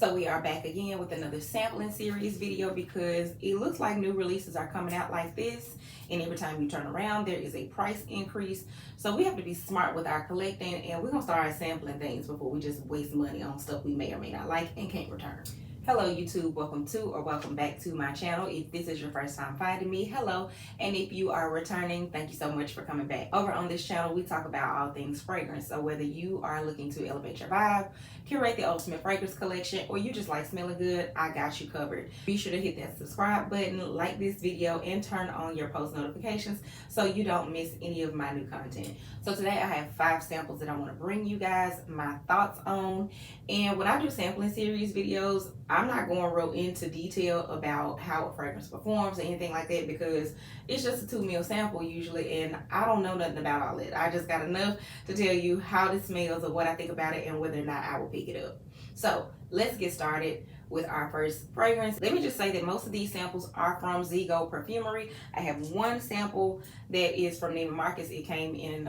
So we are back again with another sampling series video because it looks like new releases are coming out like this, and every time you turn around there is a price increase. So we have to be smart with our collecting, and we're gonna start sampling things before we just waste money on stuff we may or may not like and can't return. Hello YouTube, welcome to or welcome back to my channel. If this is your first time finding me, hello, and if you are returning, thank you so much for coming back. Over on this channel we talk about all things fragrance, so whether you are looking to elevate your vibe, curate the ultimate fragrance collection, or you just like smelling good, I got you covered. Be sure to hit that subscribe button, like this video, and turn on your post notifications so you don't miss any of my new content. So today I have 5 samples that I want to bring you guys my thoughts on. And when I do sampling series videos, I'm not going real into detail about how a fragrance performs or anything like that because it's just a 2 ml sample usually, and I don't know nothing about all that. I just got enough to tell you how this smells or what I think about it and whether or not I will pick it up. So let's get started with our first fragrance. Let me just say that most of these samples are from Zigo Perfumery. I have one sample that is from Neiman Marcus. It came in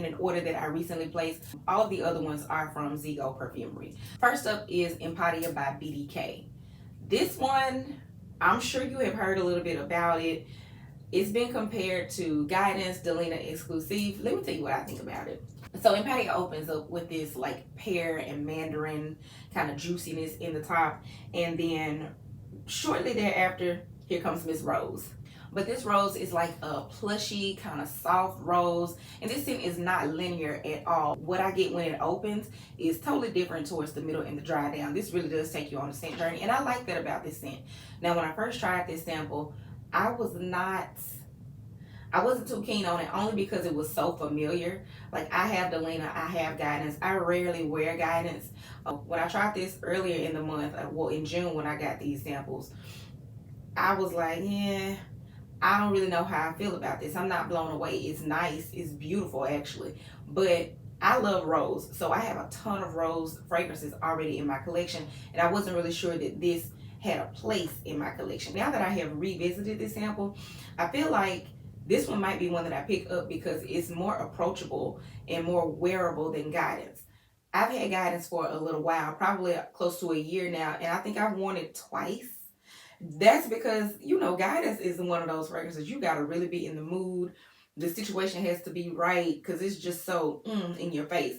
an order that I recently placed. All of the other ones are from Zigo Perfumery. First up is Impadia by BDK. This one, I'm sure you have heard a little bit about it. It's been compared to Guidance, Delina Exclusive. Let me tell you what I think about it. So Impadia opens up with this like pear and mandarin kind of juiciness in the top, and then shortly thereafter, here comes Miss Rose. But this rose is like a plushy, kind of soft rose. And this scent is not linear at all. What I get when it opens is totally different towards the middle and the dry down. This really does take you on a scent journey. And I like that about this scent. Now, when I first tried this sample, I wasn't too keen on it only because it was so familiar. Like I have Delina, I have Guidance. I rarely wear Guidance. When I tried this earlier in the month, well in June when I got these samples, I was like, yeah, I don't really know how I feel about this. I'm not blown away. It's nice. It's beautiful, actually. But I love rose. So I have a ton of rose fragrances already in my collection. And I wasn't really sure that this had a place in my collection. Now that I have revisited this sample, I feel like this one might be one that I pick up because it's more approachable and more wearable than Guidance. I've had Guidance for a little while, probably close to a year now. And I think I've worn it twice. That's because, you know, Guidance is one of those fragrances you got to really be in the mood. The situation has to be right because it's just so in your face.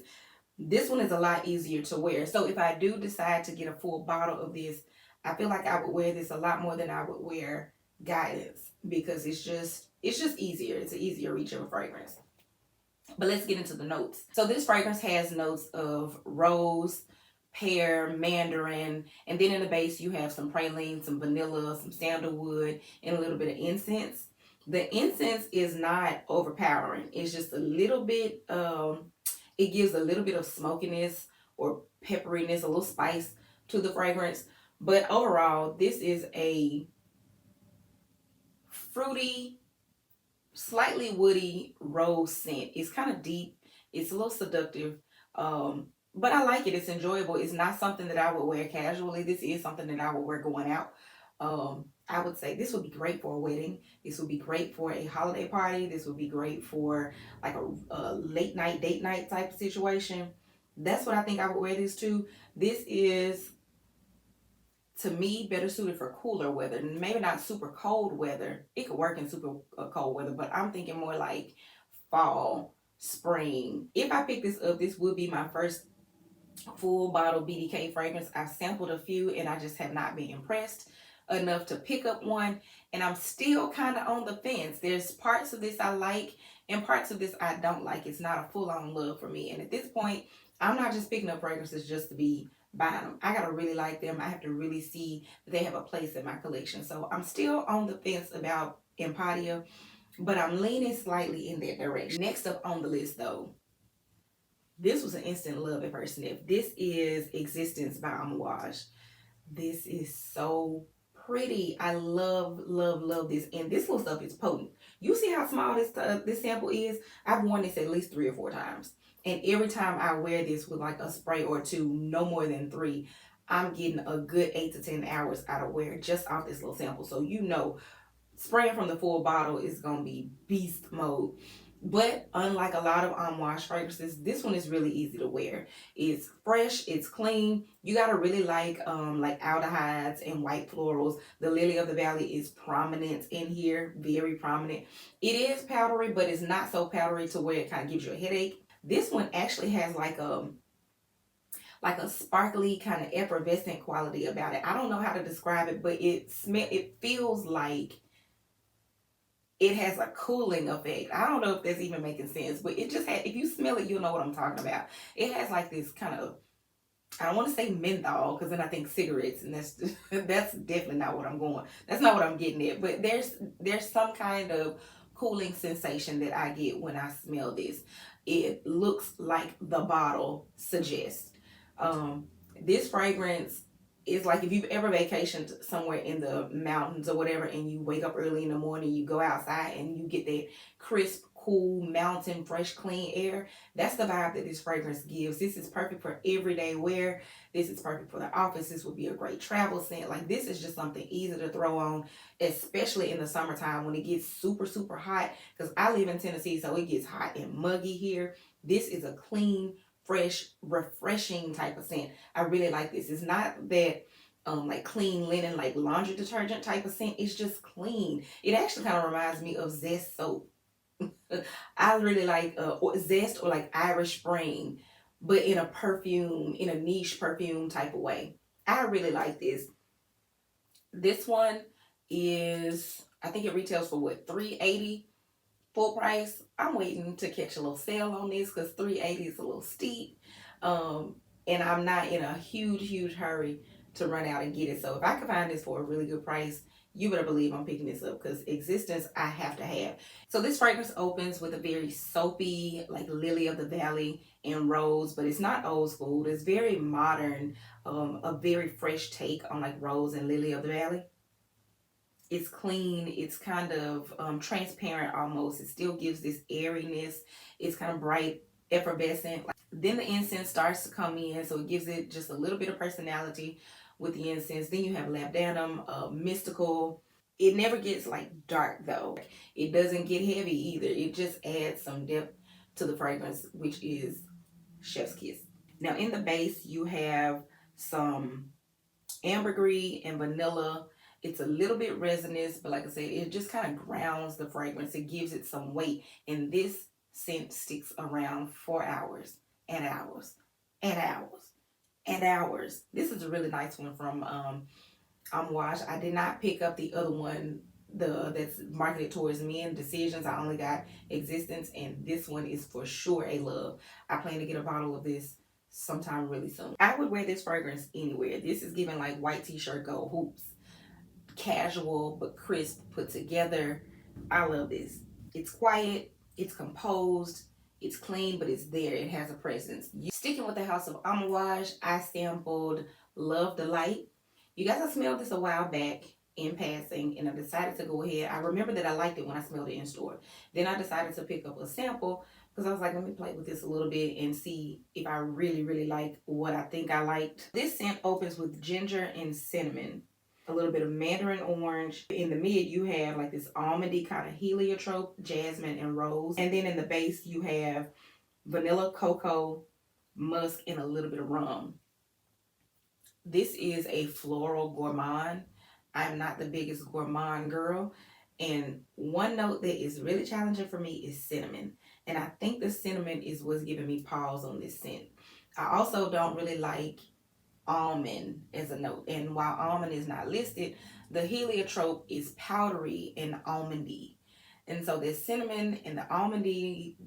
This one is a lot easier to wear. So if I do decide to get a full bottle of this, I feel like I would wear this a lot more than I would wear Guidance because it's just easier. It's an easier reach of a fragrance. But let's get into the notes. So this fragrance has notes of rose, pear, mandarin, and then in the base you have some praline, some vanilla, some sandalwood, and a little bit of incense. The incense is not overpowering. It's just a little bit, it gives a little bit of smokiness or pepperiness, a little spice to the fragrance. But overall, this is a fruity, slightly woody rose scent. It's kind of deep. It's a little seductive. But I like it. It's enjoyable. It's not something that I would wear casually. This is something that I would wear going out. I would say this would be great for a wedding. This would be great for a holiday party. This would be great for like a late night, date night type of situation. That's what I think I would wear this to. This is, to me, better suited for cooler weather. Maybe not super cold weather. It could work in super cold weather, but I'm thinking more like fall, spring. If I pick this up, this would be my first full bottle BDK fragrance. I've sampled a few and I just have not been impressed enough to pick up one, and I'm still kind of on the fence. There's parts of this I like and parts of this I don't like. It's not a full-on love for me, and at this point I'm not just picking up fragrances just to be buying them. I gotta really like them. I have to really see that they have a place in my collection. So I'm still on the fence about Impadia, but I'm leaning slightly in that direction. Next up on the list though, this was an instant love at first sniff. This is Existence by Amouage. This is so pretty. I love, love, love this. And this little stuff is potent. You see how small this sample is? I've worn this at least 3 or 4 times. And every time I wear this with like a spray or 2, no more than 3, I'm getting a good 8 to 10 hours out of wear just off this little sample. So you know, spraying from the full bottle is going to be beast mode. But unlike a lot of Amouage fragrances, this one is really easy to wear. It's fresh, it's clean. You gotta really like aldehydes and white florals. The Lily of the Valley is prominent in here, very prominent. It is powdery, but it's not so powdery to where it kind of gives you a headache. This one actually has like a sparkly kind of effervescent quality about it. I don't know how to describe it, but it feels like it has a cooling effect. I don't know if that's even making sense, but it just if you smell it, you'll know what I'm talking about. It has like this kind of, I don't want to say menthol because then I think cigarettes, and that's definitely not what I'm going. That's not what I'm getting at. But there's some kind of cooling sensation that I get when I smell this. It looks like the bottle suggests. This fragrance is like if you've ever vacationed somewhere in the mountains or whatever, and you wake up early in the morning, you go outside and you get that crisp, cool, mountain, fresh, clean air. That's the vibe that this fragrance gives. This is perfect for everyday wear. This is perfect for the office. This would be a great travel scent. Like, this is just something easy to throw on, especially in the summertime when it gets super, super hot. Because I live in Tennessee, so it gets hot and muggy here. This is a clean, fresh, refreshing type of scent. I really like this. It's not that like clean linen, like laundry detergent type of scent. It's just clean. It actually kind of reminds me of Zest soap. I really like Zest or like Irish Spring, but in a perfume, in a niche perfume type of way. I really like this. This one is, I think it retails for what, $3.80 full price. I'm waiting to catch a little sale on this because $3.80 is a little steep. And I'm not in a huge hurry to run out and get it. So if I can find this for a really good price, you better believe I'm picking this up because Existence I have to have. So this fragrance opens with a very soapy, like Lily of the Valley and rose, but it's not old school. It's very modern, a very fresh take on like rose and Lily of the Valley. It's clean. It's kind of transparent almost. It still gives this airiness. It's kind of bright, effervescent. Then the incense starts to come in, so it gives it just a little bit of personality with the incense. Then you have labdanum, mystical. It never gets like dark though. It doesn't get heavy either. It just adds some depth to the fragrance, which is chef's kiss. Now in the base, you have some ambergris and vanilla. It's a little bit resinous, but like I said, it just kind of grounds the fragrance. It gives it some weight. And this scent sticks around for hours and hours and hours and hours. This is a really nice one from Amouage. I did not pick up the other one, that's marketed towards men, Decisions. I only got Existence, and this one is for sure a love. I plan to get a bottle of this sometime really soon. I would wear this fragrance anywhere. This is giving like white t-shirt, go hoops. Casual but crisp, put together. I love this. It's quiet, it's composed, it's clean, but it's there. It has a presence. Sticking with the house of Amouage, I sampled Love Delight. You guys, I smelled this a while back in passing, and I decided to go ahead. I remember that I liked it when I smelled it in store. Then I decided to pick up a sample because I was like, let me play with this a little bit and see if I really like what I think I liked. This scent opens with ginger and cinnamon, a little bit of mandarin orange. In the mid, you have like this almondy kind of heliotrope, jasmine, and rose. And then in the base, you have vanilla, cocoa, musk, and a little bit of rum. This is a floral gourmand. I'm not the biggest gourmand girl. And one note that is really challenging for me is cinnamon. And I think the cinnamon is what's giving me pause on this scent. I also don't really like almond as a note, and while almond is not listed, the heliotrope is powdery and almondy, and so the cinnamon and the almondiness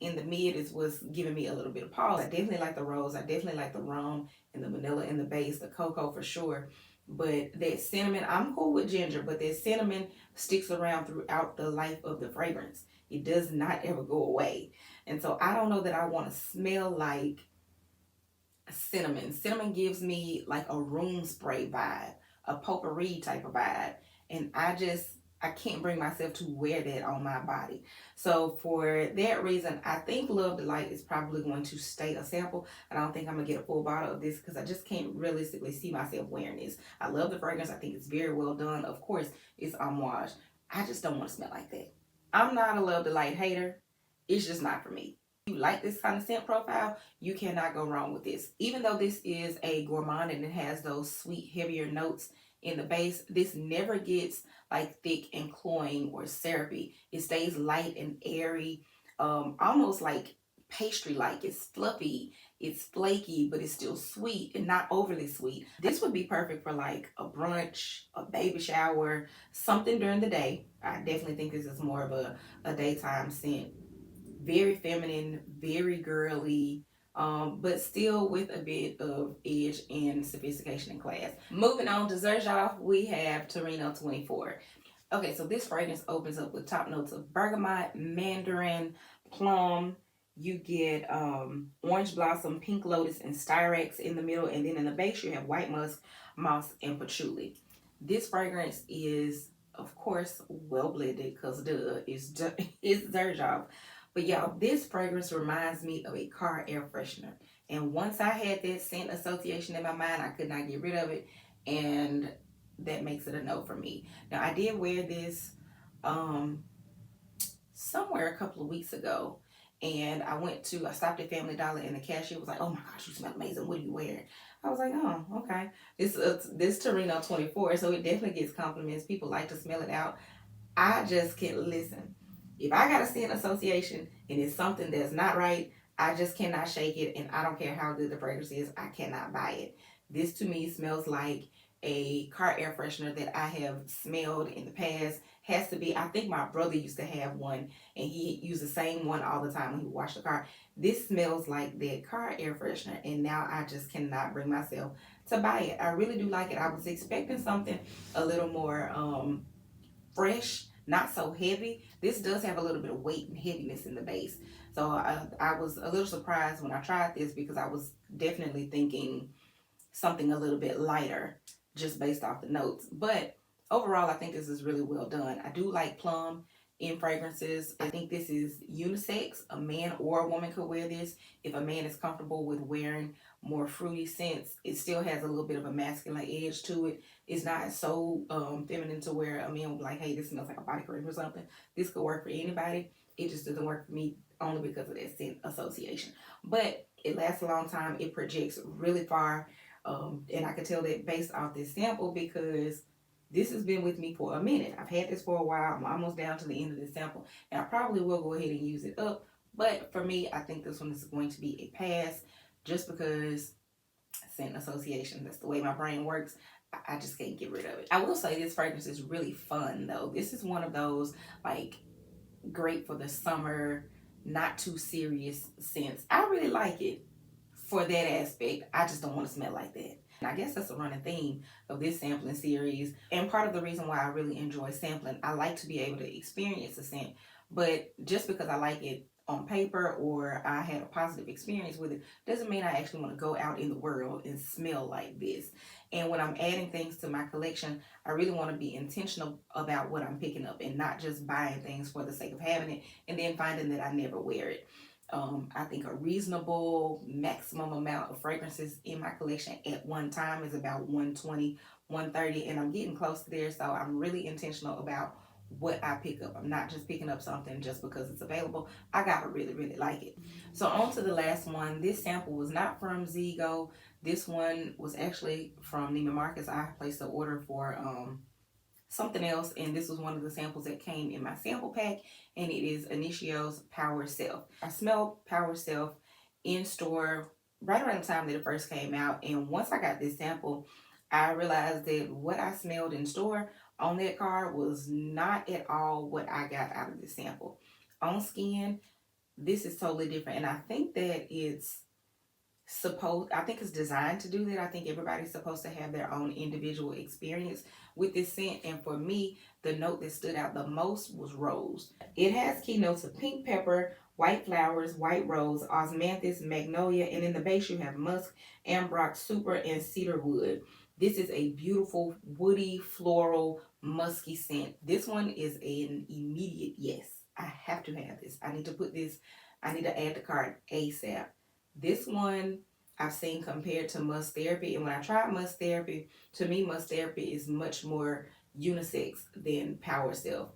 in the mid is what's giving me a little bit of pause. I definitely like the rose, I definitely like the rum and the vanilla in the base, the cocoa for sure, but that cinnamon, I'm cool with ginger, but that cinnamon sticks around throughout the life of the fragrance. It does not ever go away, and so I don't know that I want to smell like cinnamon. Cinnamon gives me like a room spray vibe, a potpourri type of vibe, and I can't bring myself to wear that on my body. So for that reason, I think Love Delight is probably going to stay a sample. I don't think I'm gonna get a full bottle of this because I just can't realistically see myself wearing this. I love the fragrance. I think it's very well done. Of course, it's Amouage. I just don't want to smell like that. I'm not a Love Delight hater. It's just not for me. If you like this kind of scent profile, you cannot go wrong with this. Even though this is a gourmand and it has those sweet, heavier notes in the base, this never gets like thick and cloying or syrupy. It stays light and airy, almost like pastry-like. It's fluffy, it's flaky, but it's still sweet and not overly sweet. This would be perfect for like a brunch, a baby shower, something during the day. I definitely think this is more of a daytime scent. Very feminine, very girly, but still with a bit of edge and sophistication and class. Moving on to Xerjoff, we have Torino 24. Okay, so this fragrance opens up with top notes of bergamot, mandarin, plum. You get orange blossom, pink lotus, and styrax in the middle, and then in the base you have white musk, moss, and patchouli. This fragrance is, of course, well blended because duh, it's Xerjoff. But y'all, this fragrance reminds me of a car air freshener. And once I had that scent association in my mind, I could not get rid of it. And that makes it a no for me. Now, I did wear this somewhere a couple of weeks ago. And I stopped at Family Dollar and the cashier was like, "Oh my gosh, you smell amazing. What are you wearing?" I was like, "Oh, okay." This Torino 24, so it definitely gets compliments. People like to smell it out. I just can't listen. If I got a scent association and it's something that's not right, I just cannot shake it. And I don't care how good the fragrance is, I cannot buy it. This to me smells like a car air freshener that I have smelled in the past. Has to be, I think my brother used to have one and he used the same one all the time when he washed the car. This smells like that car air freshener, and now I just cannot bring myself to buy it. I really do like it. I was expecting something a little more fresh, not so heavy. This does have a little bit of weight and heaviness in the base. So I was a little surprised when I tried this because I was definitely thinking something a little bit lighter just based off the notes. But overall, I think this is really well done. I do like plum in fragrances. I think this is unisex. A man or a woman could wear this. If a man is comfortable with wearing more fruity scents, it still has a little bit of a masculine edge to it. It's not so feminine to where a man will be like, "Hey, this smells like a body cream or something." This could work for anybody. It just doesn't work for me only because of that scent association. But it lasts a long time. It projects really far. And I could tell that based off this sample because this has been with me for a minute. I've had this for a while. I'm almost down to the end of this sample. And I probably will go ahead and use it up. But for me, I think this one is going to be a pass just because scent association, that's the way my brain works. I just can't get rid of it. I will say this fragrance is really fun though. This is one of those like great for the summer, not too serious scents. I really like it for that aspect. I just don't want to smell like that. And I guess that's a running theme of this sampling series. And part of the reason why I really enjoy sampling, I like to be able to experience a scent. But just because I like it on paper or I had a positive experience with it doesn't mean I actually want to go out in the world and smell like this. And when I'm adding things to my collection, I really want to be intentional about what I'm picking up and not just buying things for the sake of having it and then finding that I never wear it. I think a reasonable maximum amount of fragrances in my collection at one time is about 120, 130, and I'm getting close to there, so I'm really intentional about what I pick up. I'm not just picking up something just because it's available. I gotta really, really like it. So on to the last one. This sample was not from Zigo. This one was actually from Neiman Marcus. I placed an order for something else, and this was one of the samples that came in my sample pack, and it is Initio's Power Self. I smelled Power Self in store right around the time that it first came out, and once I got this sample, I realized that what I smelled in store on that card was not at all what I got out of this sample. On skin, this is totally different, and I think that I think it's designed to do that. I think everybody's supposed to have their own individual experience with this scent, and for me, the note that stood out the most was rose. It has key notes of pink pepper, white flowers, white rose, osmanthus, magnolia, and in the base you have musk, ambrox super, and cedar wood. This is a beautiful woody, floral, musky scent. This one is an immediate yes. I have to have this. I need to add to cart ASAP. This one I've seen compared to Musk Therapy, and when I tried Musk Therapy, to me Musk Therapy is much more unisex than Power Self.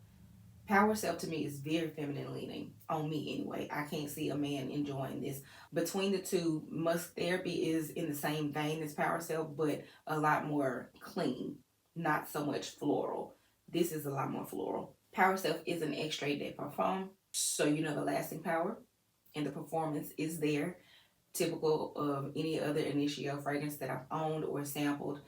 Power Self to me is very feminine leaning, on me anyway. I can't see a man enjoying this. Between the two, Musk Therapy is in the same vein as Power Self, but a lot more clean, not so much floral. This is a lot more floral. Power Self is an extrait de parfum, so you know the lasting power and the performance is there, typical of any other Initio fragrance that I've owned or sampled.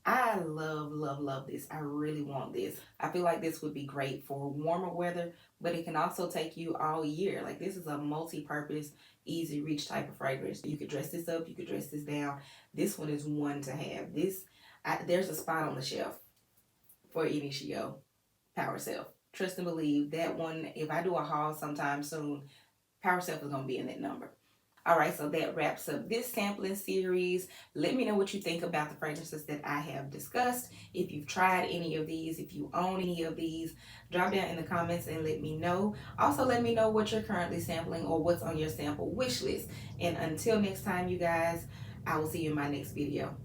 I love, love, love this. I really want this. I feel like this would be great for warmer weather, but it can also take you all year. Like, this is a multi-purpose, easy reach type of fragrance. You could dress this up, you could dress this down. This one is one to have. There's a spot on the shelf for Initio Power Self. Trust and believe that one, if I do a haul sometime soon, Power Self is going to be in that number. All right, so that wraps up this sampling series. Let me know what you think about the fragrances that I have discussed. If you've tried any of these, if you own any of these, drop down in the comments and let me know. Also, let me know what you're currently sampling or what's on your sample wish list. And until next time, you guys, I will see you in my next video.